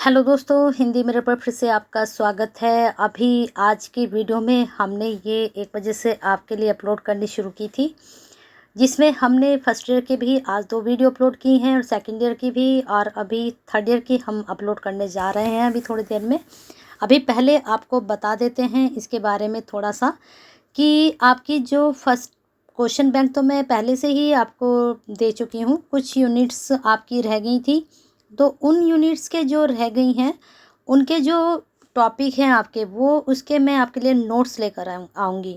Hello दोस्तों, Hindi mirror पर फिर से आपका स्वागत है। अभी आज की वीडियो में हमने ये 1 बजे से आपके लिए अपलोड करनी शुरू की थी, जिसमें हमने फर्स्ट ईयर की भी आज 2 वीडियो अपलोड की हैं और सेकंड ईयर की भी, और अभी थर्ड ईयर की हम अपलोड करने जा रहे हैं अभी थोड़ी देर में। अभी पहले आपको बता देते हैं इसके बारे में थोड़ा-सा कि आपकी जो फर्स्ट क्वेश्चन बैंक तो मैं पहले से ही आपको दे चुकी हूँ। कुछ यूनिट्स आपकी रह गई थी, तो उन यूनिट्स के जो रह गई हैं, उनके जो टॉपिक हैं आपके, वो उसके मैं आपके लिए नोट्स लेकर आऊँगी।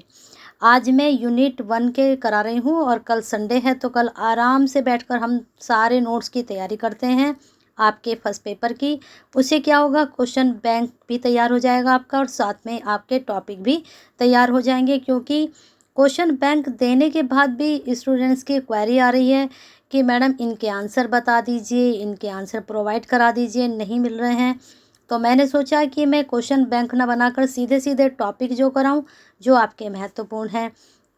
आज मैं यूनिट 1 के करा रही हूँ और कल संडे है, तो कल आराम से बैठकर हम सारे नोट्स की तैयारी करते हैं आपके फर्स्ट पेपर की। उससे क्या होगा, क्वेश्चन बैंक भी तैयार हो जाएगा आपका और साथ में आपके टॉपिक भी तैयार हो जाएंगे, क्योंकि क्वेश्चन बैंक देने के बाद भी स्टूडेंट्स की क्वेरी आ रही है कि मैडम इनके आंसर बता दीजिए, इनके आंसर प्रोवाइड करा दीजिए, नहीं मिल रहे हैं। तो मैंने सोचा कि मैं क्वेश्चन बैंक ना बनाकर सीधे सीधे टॉपिक जो कराऊं, जो आपके महत्वपूर्ण हैं।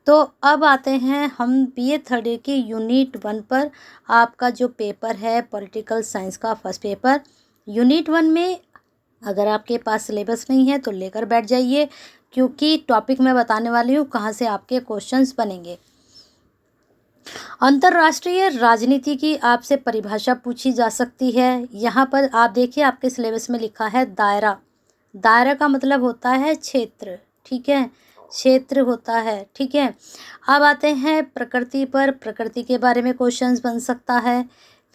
तो अब आते हैं हम बीए थर्ड ईयर की यूनिट 1 पर। आपका जो पेपर है पॉलिटिकल साइंस का फर्स्ट पेपर, यूनिट 1 में अगर आपके पास सिलेबस नहीं है तो लेकर बैठ जाइए, क्योंकि टॉपिक मैं बताने वाली हूँ कहाँ से आपके क्वेश्चंस बनेंगे। अंतर्राष्ट्रीय राजनीति की आपसे परिभाषा पूछी जा सकती है। यहाँ पर आप देखिए, आपके सिलेबस में लिखा है दायरा। दायरा का मतलब होता है क्षेत्र, ठीक है, क्षेत्र होता है, ठीक है। अब आते हैं प्रकृति पर। प्रकृति के बारे में क्वेश्चंस बन सकता है।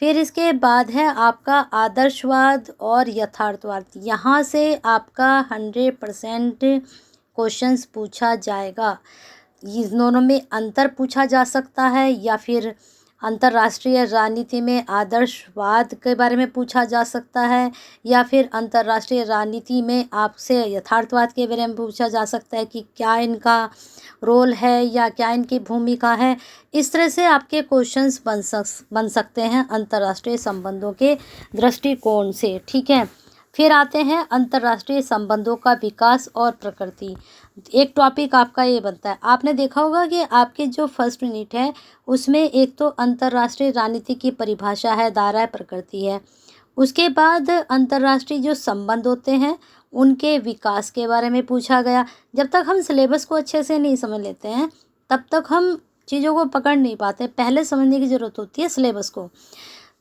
फिर इसके बाद है आपका आदर्शवाद और यथार्थवाद। यहाँ से आपका 100% क्वेश्चंस पूछा जाएगा। इन दोनों में अंतर पूछा जा सकता है, या फिर अंतर्राष्ट्रीय राजनीति में आदर्शवाद के बारे में पूछा जा सकता है, या फिर अंतर्राष्ट्रीय राजनीति में आपसे यथार्थवाद के बारे में पूछा जा सकता है कि क्या इनका रोल है या क्या इनकी भूमिका है। इस तरह से आपके क्वेश्चंस बन सकते हैं अंतर्राष्ट्रीय संबंधों के दृष्टिकोण से, ठीक है। फिर आते हैं अंतर्राष्ट्रीय संबंधों का विकास और प्रकृति। एक टॉपिक आपका ये बनता है। आपने देखा होगा कि आपके जो फर्स्ट यूनिट है उसमें एक तो अंतर्राष्ट्रीय राजनीति की परिभाषा है, दायरा है, प्रकृति है। उसके बाद अंतर्राष्ट्रीय जो संबंध होते हैं उनके विकास के बारे में पूछा गया। जब तक हम सिलेबस को अच्छे से नहीं समझ लेते हैं तब तक हम चीज़ों को पकड़ नहीं पाते। पहले समझने की ज़रूरत होती है सिलेबस को।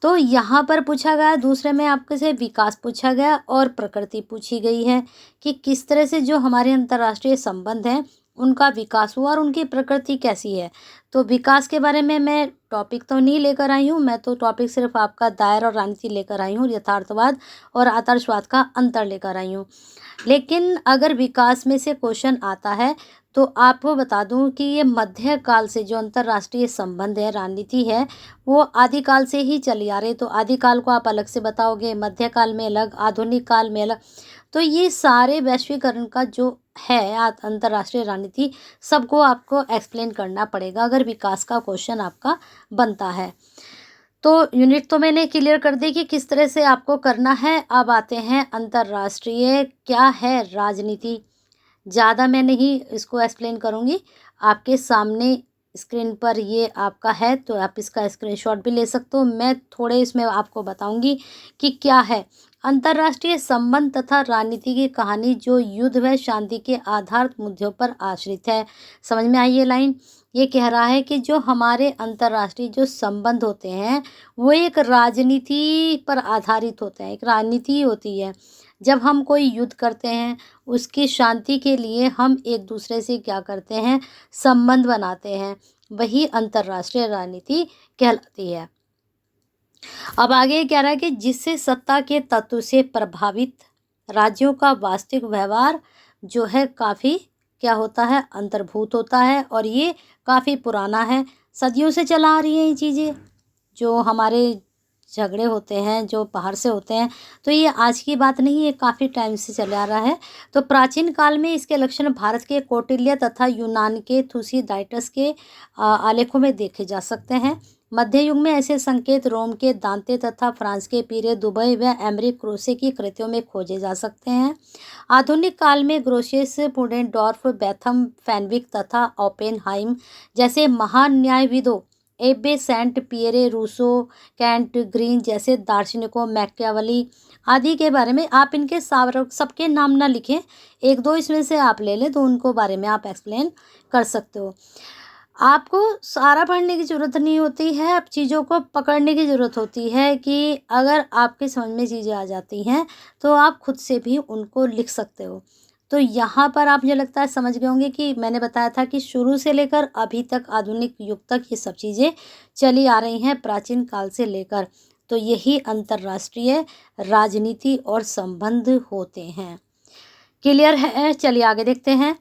तो यहाँ पर पूछा गया, दूसरे में आपके से विकास पूछा गया और प्रकृति पूछी गई है कि किस तरह से जो हमारे अंतर्राष्ट्रीय संबंध हैं उनका विकास हुआ और उनकी प्रकृति कैसी है। तो विकास के बारे में मैं टॉपिक तो नहीं लेकर आई हूँ, मैं तो टॉपिक सिर्फ आपका दायरा और राजनीति लेकर आई हूँ, यथार्थवाद और आदर्शवाद का अंतर लेकर आई हूँ। लेकिन अगर विकास में से क्वेश्चन आता है तो आपको बता दूं कि ये मध्यकाल से जो अंतर्राष्ट्रीय संबंध है, राजनीति है, वो आदिकाल से ही चली आ रही। तो आदिकाल को आप अलग से बताओगे, मध्यकाल में अलग, आधुनिक काल में अलग। तो ये सारे वैश्वीकरण का जो है अंतर्राष्ट्रीय राजनीति, सबको आपको एक्सप्लेन करना पड़ेगा अगर विकास का क्वेश्चन आपका बनता है। तो यूनिट तो मैंने क्लियर कर दी कि किस तरह से आपको करना है। अब आते हैं अंतर्राष्ट्रीय क्या है राजनीति। ज़्यादा मैं नहीं इसको एक्सप्लेन करूँगी, आपके सामने स्क्रीन पर ये आपका है, तो आप इसका स्क्रीनशॉट भी ले सकते हो। मैं थोड़े इसमें आपको बताऊंगी कि क्या है अंतर्राष्ट्रीय संबंध तथा राजनीति की कहानी, जो युद्ध व शांति के आधार मुद्दों पर आश्रित है। समझ में आई ये लाइन? ये कह रहा है कि जो हमारे अंतर्राष्ट्रीय जो संबंध होते हैं वो एक राजनीति पर आधारित होते हैं, एक राजनीति होती है। जब हम कोई युद्ध करते हैं उसकी शांति के लिए हम एक दूसरे से क्या करते हैं, संबंध बनाते हैं, वही अंतर्राष्ट्रीय राजनीति कहलाती है। अब आगे कह रहा है कि जिससे सत्ता के तत्व से प्रभावित राज्यों का वास्तविक व्यवहार जो है काफ़ी क्या होता है, अंतर्भूत होता है, और ये काफ़ी पुराना है, सदियों से चला आ रही है ये चीज़ें। जो हमारे झगड़े होते हैं जो बाहर से होते हैं, तो ये आज की बात नहीं है, काफ़ी टाइम से चला आ रहा है। तो प्राचीन काल में इसके लक्षण भारत के कौटिल्य तथा यूनान के थुसीडाइटस के आलेखों में देखे जा सकते हैं। मध्य युग में ऐसे संकेत रोम के दांते तथा फ्रांस के पीरे दुबई व एमरिक क्रूसे की कृतियों में खोजे जा सकते हैं। आधुनिक काल में ग्रोशियस, पुडेनडॉर्फ, बेथम, फेनविक तथा ओपेनहाइम जैसे महान न्यायविदों Abbe Saint Pierre Rousseau, Kant Green जैसे दार्शनिकों, मैकियावेली आदि के बारे में आप इनके सबके नाम ना लिखें, एक दो इसमें से आप ले लें तो उनको बारे में आप एक्सप्लेन कर सकते हो। आपको सारा पढ़ने की ज़रूरत नहीं होती है, अब चीज़ों को पकड़ने की ज़रूरत होती है कि अगर आपके समझ में चीज़ें आ जाती हैं तो आप खुद से भी उनको लिख सकते हो। तो यहाँ पर आप, मुझे लगता है, समझ गए होंगे कि मैंने बताया था कि शुरू से लेकर अभी तक आधुनिक युग तक ये सब चीज़ें चली आ रही हैं, प्राचीन काल से लेकर। तो यही अंतर्राष्ट्रीय राजनीति और संबंध होते हैं। क्लियर है? चलिए आगे देखते हैं।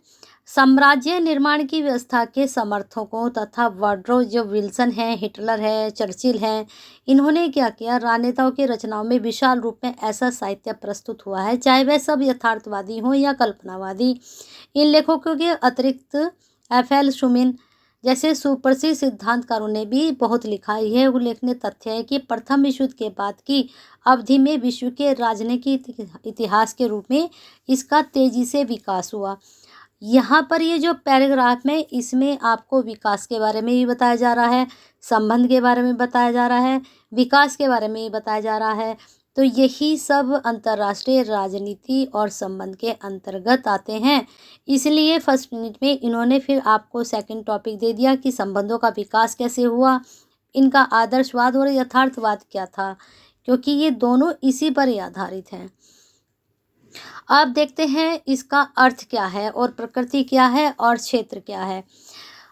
साम्राज्य निर्माण की व्यवस्था के समर्थकों तथा वुडरो जो विल्सन है, हिटलर है, चर्चिल है, इन्होंने क्या किया, राजनेताओं की रचनाओं में विशाल रूप में ऐसा साहित्य प्रस्तुत हुआ है, चाहे वह सब यथार्थवादी हो या कल्पनावादी। इन लेखकों के अतिरिक्त एफ.एल. शुमिन जैसे सुप्रसिद्ध सिद्धांतकारों ने भी बहुत लिखा है। यह उल्लेखनीय तथ्य है कि प्रथम विश्व युद्ध के बाद की अवधि में विश्व के राजनीतिक इतिहास के रूप में इसका तेजी से विकास हुआ। यहाँ पर ये जो पैराग्राफ में, इसमें आपको विकास के बारे में भी बताया जा रहा है, संबंध के बारे में बताया जा रहा है, विकास के बारे में भी बताया जा रहा है। तो यही सब अंतर्राष्ट्रीय राजनीति और संबंध के अंतर्गत आते हैं। इसलिए फर्स्ट यूनिट में इन्होंने फिर आपको सेकंड टॉपिक दे दिया कि संबंधों का विकास कैसे हुआ, इनका आदर्शवाद और यथार्थवाद क्या था, क्योंकि ये दोनों इसी पर ही आधारित हैं। अब देखते हैं इसका अर्थ क्या है और प्रकृति क्या है और क्षेत्र क्या है।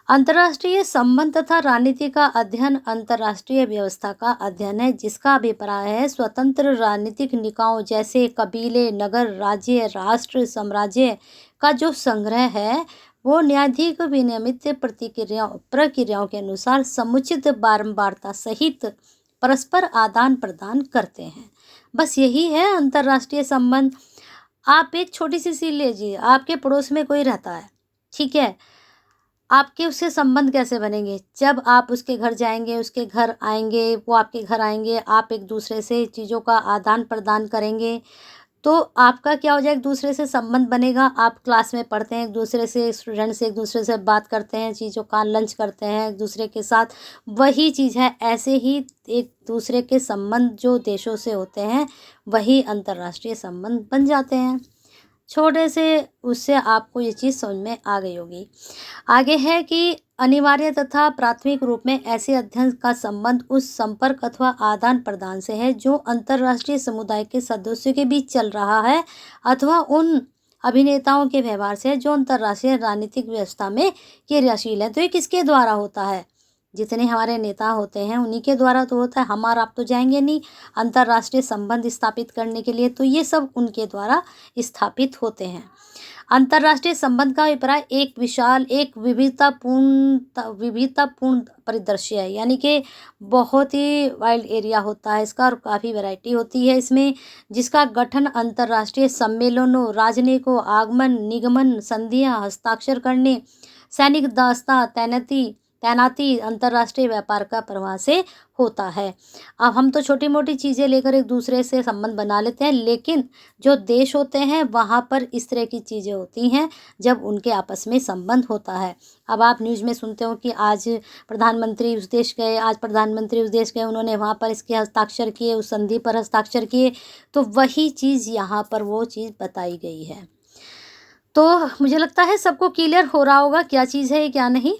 अंतर्राष्ट्रीय संबंध तथा राजनीति का अध्ययन अंतर्राष्ट्रीय व्यवस्था का अध्ययन है, जिसका अभिप्राय है स्वतंत्र राजनीतिक निकायों जैसे कबीले, नगर, राज्य, राष्ट्र, साम्राज्य का जो संग्रह है वो न्यायाधीश विनियमित प्रक्रियाओं के अनुसार समुचित बारंबारता सहित परस्पर आदान प्रदान करते हैं। बस यही है अंतर्राष्ट्रीय संबंध। आप एक छोटी सी चीज़ लीजिए, आपके पड़ोस में कोई रहता है, ठीक है, आपके उससे संबंध कैसे बनेंगे? जब आप उसके घर जाएंगे, उसके घर आएंगे, वो आपके घर आएंगे, आप एक दूसरे से चीज़ों का आदान प्रदान करेंगे, तो आपका क्या हो जाएगा, एक दूसरे से संबंध बनेगा। आप क्लास में पढ़ते हैं, एक दूसरे से, स्टूडेंट से एक दूसरे से बात करते हैं, चीज़ों का लंच करते हैं एक दूसरे के साथ, वही चीज़ है। ऐसे ही एक दूसरे के संबंध जो देशों से होते हैं वही अंतर्राष्ट्रीय संबंध बन जाते हैं। छोटे से उससे आपको ये चीज़ समझ में आ गई होगी। आगे है कि अनिवार्य तथा प्राथमिक रूप में ऐसे अध्ययन का संबंध उस संपर्क अथवा आदान प्रदान से है जो अंतर्राष्ट्रीय समुदाय के सदस्यों के बीच चल रहा है, अथवा उन अभिनेताओं के व्यवहार से जो अंतर्राष्ट्रीय राजनीतिक व्यवस्था में क्रियाशील है। तो ये किसके द्वारा होता है? जितने हमारे नेता होते हैं उन्हीं के द्वारा तो होता है। हमारा आप तो जाएंगे नहीं अंतर्राष्ट्रीय संबंध स्थापित करने के लिए, तो ये सब उनके द्वारा स्थापित होते हैं। अंतर्राष्ट्रीय संबंध का अभिप्राय एक विशाल, एक विविधतापूर्ण परिदृश्य है, यानी कि बहुत ही वाइल्ड एरिया होता है इसका और काफ़ी वैरायटी होती है इसमें, जिसका गठन अंतर्राष्ट्रीय सम्मेलनों, राजनयिकों, आगमन, निगमन, संधियां, हस्ताक्षर करने, सैनिक दास्ता, तैनाती, अंतर्राष्ट्रीय व्यापार का प्रवाह से होता है। अब हम तो छोटी मोटी चीज़ें लेकर एक दूसरे से संबंध बना लेते हैं, लेकिन जो देश होते हैं वहाँ पर इस तरह की चीज़ें होती हैं जब उनके आपस में संबंध होता है। अब आप न्यूज़ में सुनते हो कि आज प्रधानमंत्री उस देश गए, आज प्रधानमंत्री उस देश गए, उन्होंने वहाँ पर इसके हस्ताक्षर किए, उस संधि पर हस्ताक्षर किए, तो वही चीज़ यहाँ पर वो चीज़ बताई गई है। तो मुझे लगता है सबको क्लियर हो रहा होगा क्या चीज़ है क्या नहीं।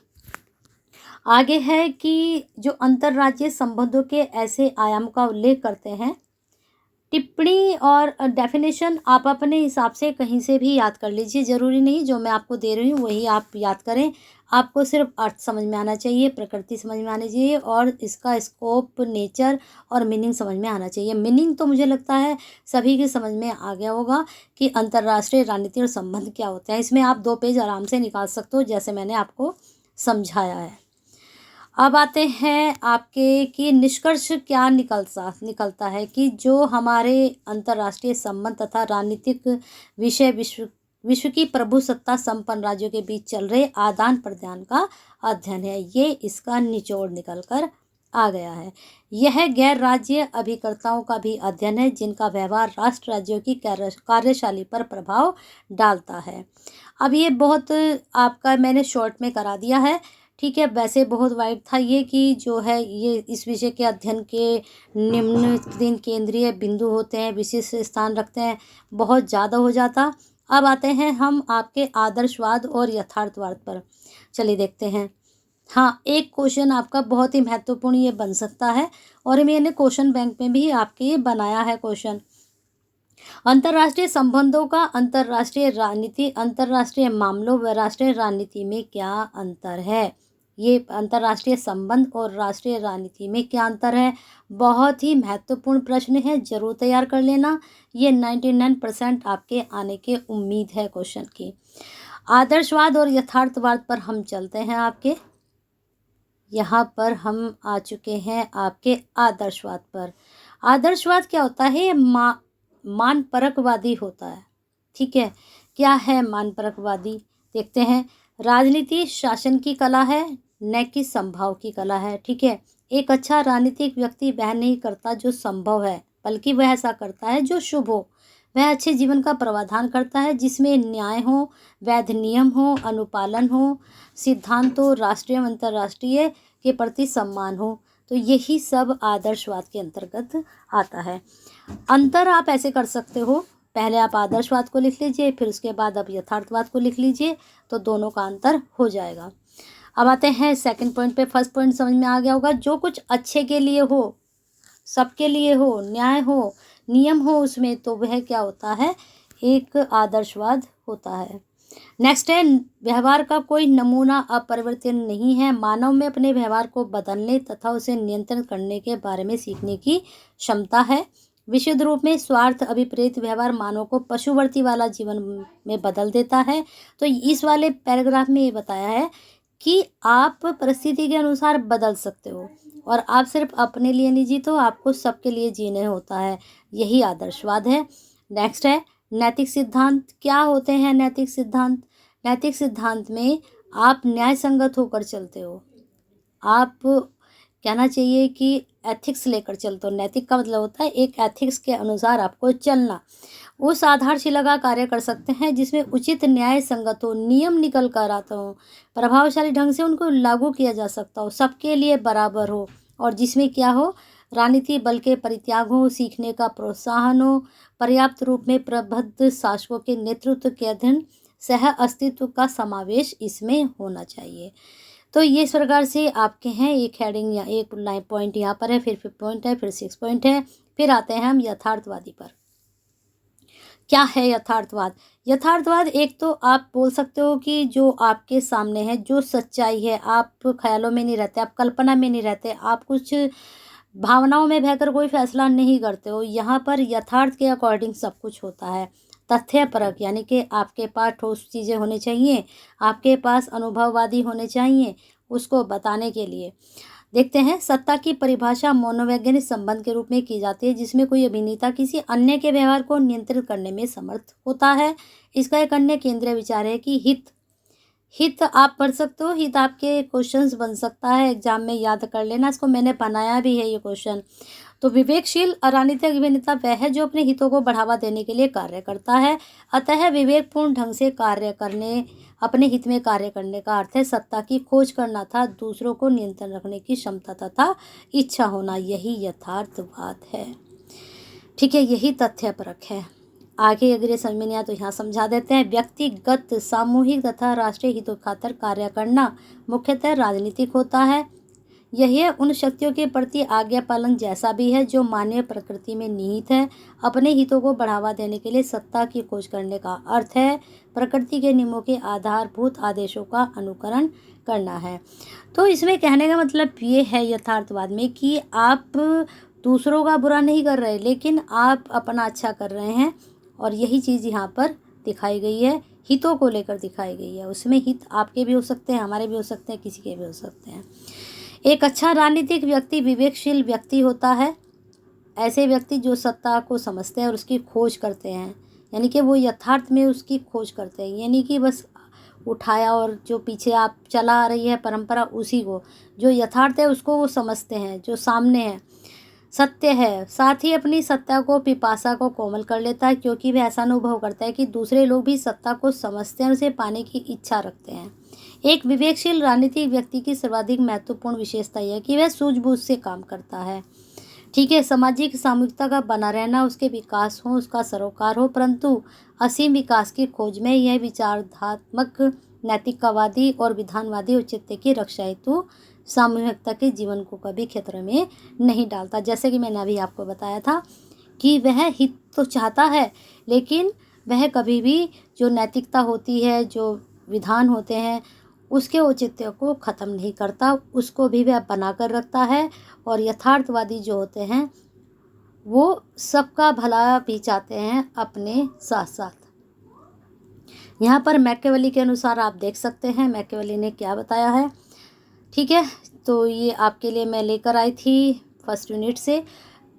आगे है कि जो अंतर्राज्यीय संबंधों के ऐसे आयाम का उल्लेख करते हैं, टिप्पणी और डेफिनेशन आप अपने हिसाब से कहीं से भी याद कर लीजिए, ज़रूरी नहीं जो मैं आपको दे रही हूँ वही आप याद करें। आपको सिर्फ अर्थ समझ में आना चाहिए, प्रकृति समझ में आनी चाहिए और इसका स्कोप, नेचर और मीनिंग समझ में आना चाहिए। मीनिंग तो मुझे लगता है सभी की समझ में आ गया होगा कि अंतर्राष्ट्रीय राजनीति और संबंध क्या होते हैं। इसमें आप 2 पेज आराम से निकाल सकते हो जैसे मैंने आपको समझाया है। अब आते हैं आपके कि निष्कर्ष क्या निकलता है कि जो हमारे अंतर्राष्ट्रीय संबंध तथा राजनीतिक विषय विश्व की प्रभुसत्ता संपन्न राज्यों के बीच चल रहे आदान प्रदान का अध्ययन है। ये इसका निचोड़ निकल कर आ गया है। यह गैर राज्य अभिकर्ताओं का भी अध्ययन है जिनका व्यवहार राष्ट्र राज्यों की कार्यशैली पर प्रभाव डालता है। अब ये बहुत आपका मैंने शॉर्ट में करा दिया है, ठीक है। वैसे बहुत वाइड था ये कि जो है ये इस विषय के अध्ययन के निम्न 3 केंद्रीय बिंदु होते हैं, विशिष्ट स्थान रखते हैं, बहुत ज़्यादा हो जाता। अब आते हैं हम आपके आदर्शवाद और यथार्थवाद पर। चलिए देखते हैं। हाँ, एक क्वेश्चन आपका बहुत ही महत्वपूर्ण ये बन सकता है और मैंने क्वेश्चन बैंक में भी आपके ये बनाया है क्वेश्चन। अंतर्राष्ट्रीय संबंधों का अंतर्राष्ट्रीय राजनीति, अंतर्राष्ट्रीय मामलों व राष्ट्रीय राजनीति में क्या अंतर है? ये अंतर्राष्ट्रीय संबंध और राष्ट्रीय राजनीति में क्या अंतर है? बहुत ही महत्वपूर्ण प्रश्न है, जरूर तैयार कर लेना। ये 99% आपके आने की उम्मीद है क्वेश्चन की। आदर्शवाद और यथार्थवाद पर हम चलते हैं आपके। यहाँ पर हम आ चुके हैं आपके आदर्शवाद पर। आदर्शवाद क्या होता है? ये मानपरकवादी होता है। ठीक है, क्या है मानपरकवादी? देखते हैं। राजनीति शासन की कला है, न कि संभव की कला है। ठीक है, एक अच्छा राजनीतिक व्यक्ति वह नहीं करता जो संभव है, बल्कि वह ऐसा करता है जो शुभ हो। वह अच्छे जीवन का प्रावधान करता है जिसमें न्याय हो, वैध नियम हो, अनुपालन हो, सिद्धांत हो, राष्ट्रीय एवं अंतर्राष्ट्रीय के प्रति सम्मान हो। तो यही सब आदर्शवाद के अंतर्गत आता है। अंतर आप ऐसे कर सकते हो, पहले आप आदर्शवाद को लिख लीजिए, फिर उसके बाद आप यथार्थवाद को लिख लीजिए, तो दोनों का अंतर हो जाएगा। अब आते हैं सेकंड पॉइंट पे। फर्स्ट पॉइंट समझ में आ गया होगा, जो कुछ अच्छे के लिए हो, सबके लिए हो, न्याय हो, नियम हो उसमें, तो वह क्या होता है? एक आदर्शवाद होता है। नेक्स्ट है, व्यवहार का कोई नमूना अपरिवर्तन नहीं है। मानव में अपने व्यवहार को बदलने तथा उसे नियंत्रण करने के बारे में सीखने की क्षमता है। विशुद्ध रूप में स्वार्थ अभिप्रेत व्यवहार मानव को पशुवर्ती वाला जीवन में बदल देता है। तो इस वाले पैराग्राफ में ये बताया है कि आप परिस्थिति के अनुसार बदल सकते हो और आप सिर्फ अपने लिए नहीं जीते हो, आपको सबके लिए जीने होता है। यही आदर्शवाद है। नेक्स्ट है, नैतिक सिद्धांत। क्या होते हैं नैतिक सिद्धांत? नैतिक सिद्धांत में आप न्याय संगत होकर चलते हो। आप कहना चाहिए कि एथिक्स लेकर चलते हो। नैतिक का मतलब होता है एक एथिक्स के अनुसार आपको चलना। उस आधारशिला का कार्य कर सकते हैं जिसमें उचित न्याय संगत हो, नियम निकल कर आता हो, प्रभावशाली ढंग से उनको लागू किया जा सकता हो, सबके लिए बराबर हो, और जिसमें क्या हो? राजनीति बल के परित्याग हो, सीखने का प्रोत्साहन हो, पर्याप्त रूप में प्रबुद्ध शासकों के नेतृत्व के अधीन सह अस्तित्व का समावेश इसमें होना चाहिए। तो ये इस प्रकार से आपके हैं। एक हेडिंग या एक लाइन पॉइंट यहाँ पर है, फिर 5 पॉइंट है, फिर 6 पॉइंट है। फिर आते हैं हम यथार्थवादी पर। क्या है यथार्थवाद? यथार्थवाद एक तो आप बोल सकते हो कि जो आपके सामने है, जो सच्चाई है, आप ख्यालों में नहीं रहते, आप कल्पना में नहीं रहते, आप कुछ भावनाओं में बहकर कोई फैसला नहीं करते हो। यहाँ पर यथार्थ के अकॉर्डिंग सब कुछ होता है। तथ्यपरक यानी कि आपके पास ठोस चीज़ें होनी चाहिए, आपके पास अनुभववादी होने चाहिए उसको बताने के लिए। देखते हैं, सत्ता की परिभाषा मनोवैज्ञानिक संबंध के रूप में की जाती है जिसमें कोई अभिनेता किसी अन्य के व्यवहार को नियंत्रित करने में समर्थ होता है। इसका एक अन्य केंद्रीय विचार है कि हित आप पढ़ सकते हो। हित आपके क्वेश्चंस बन सकता है एग्जाम में, याद कर लेना इसको, मैंने बनाया भी है ये क्वेश्चन। तो विवेकशील राजनीतिक अभिनेता वह है जो अपने हितों को बढ़ावा देने के लिए कार्य करता है। अतः विवेकपूर्ण ढंग से कार्य करने, अपने हित में कार्य करने का अर्थ है सत्ता की खोज करना था, दूसरों को नियंत्रण रखने की क्षमता तथा इच्छा होना। यही यथार्थवाद है। ठीक है, यही तथ्यपरक है। आगे अगर ये समझ में नहीं आया तो यहाँ समझा देते हैं। व्यक्तिगत, सामूहिक तथा राष्ट्रीय हितों खातिर कार्य करना मुख्यतः राजनीतिक होता है। यही उन शक्तियों के प्रति आज्ञा पालन जैसा भी है जो मानवीय प्रकृति में निहित है। अपने हितों को बढ़ावा देने के लिए सत्ता की खोज करने का अर्थ है प्रकृति के नियमों के आधारभूत आदेशों का अनुकरण करना है। तो इसमें कहने का मतलब ये है यथार्थवाद में कि आप दूसरों का बुरा नहीं कर रहे, लेकिन आप अपना अच्छा कर रहे हैं, और यही चीज़ यहाँ पर दिखाई गई है, हितों को लेकर दिखाई गई है। उसमें हित आपके भी हो सकते हैं, हमारे भी हो सकते हैं, किसी के भी हो सकते हैं। एक अच्छा राजनीतिक व्यक्ति विवेकशील व्यक्ति होता है। ऐसे व्यक्ति जो सत्ता को समझते हैं और उसकी खोज करते हैं, यानी कि वो यथार्थ में उसकी खोज करते हैं, यानी कि बस उठाया और जो पीछे आप चला आ रही है परंपरा उसी को, जो यथार्थ है उसको वो समझते हैं, जो सामने है सत्य है। साथ ही अपनी सत्ता को, पिपासा को कोमल कर लेता है, क्योंकि वह ऐसा अनुभव करता है कि दूसरे लोग भी सत्ता को समझते हैं और उसे पाने की इच्छा रखते हैं। एक विवेकशील राजनीतिक व्यक्ति की सर्वाधिक महत्वपूर्ण विशेषता यह है कि वह सूझबूझ से काम करता है। ठीक है, सामाजिक सामूहिकता का बना रहना, उसके विकास हो, उसका सरोकार हो, परंतु असीम विकास की खोज में यह विचारात्मक, नैतिकवादी और विधानवादी औचित्य की रक्षा हेतु सामूहिकता के जीवन को कभी खतरे में नहीं डालता। जैसे कि मैंने अभी आपको बताया था कि वह हित तो चाहता है, लेकिन वह कभी भी जो नैतिकता होती है, जो विधान होते हैं, उसके औचित्य को ख़त्म नहीं करता, उसको भी वह बना कर रखता है। और यथार्थवादी जो होते हैं वो सबका भला भी चाहते हैं अपने साथ साथ। यहाँ पर मैकियावेली के अनुसार आप देख सकते हैं मैकियावेली ने क्या बताया है। ठीक है, तो ये आपके लिए मैं लेकर आई थी फर्स्ट यूनिट से।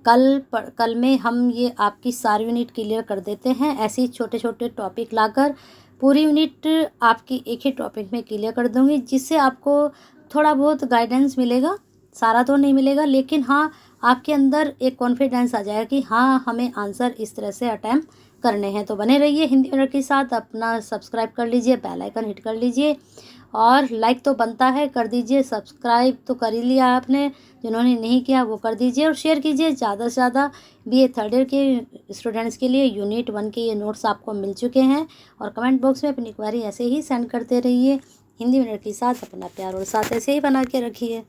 कल में हम ये आपकी सारी यूनिट क्लियर कर देते हैं। ऐसे ही छोटे छोटे टॉपिक लाकर पूरी यूनिट आपकी एक ही टॉपिक में क्लियर कर दूंगी, जिससे आपको थोड़ा बहुत गाइडेंस मिलेगा। सारा तो नहीं मिलेगा, लेकिन हाँ आपके अंदर एक कॉन्फिडेंस आ जाएगा कि हाँ हमें आंसर इस तरह से अटैम्प्ट करने हैं। तो बने रहिए हिंदी मीडियम के साथ, अपना सब्सक्राइब कर लीजिए, बेल आइकन हिट कर लीजिए, और लाइक तो बनता है कर दीजिए, सब्सक्राइब तो कर ही लिया आपने, जिन्होंने नहीं किया वो कर दीजिए, और शेयर कीजिए ज़्यादा से ज़्यादा। BA थर्ड ईयर के स्टूडेंट्स के लिए यूनिट 1 के ये नोट्स आपको मिल चुके हैं, और कमेंट बॉक्स में अपनी क्वेरी ऐसे ही सेंड करते रहिए। हिंदी मीडियम के साथ अपना प्यार और साथ ऐसे ही बना के रखिए।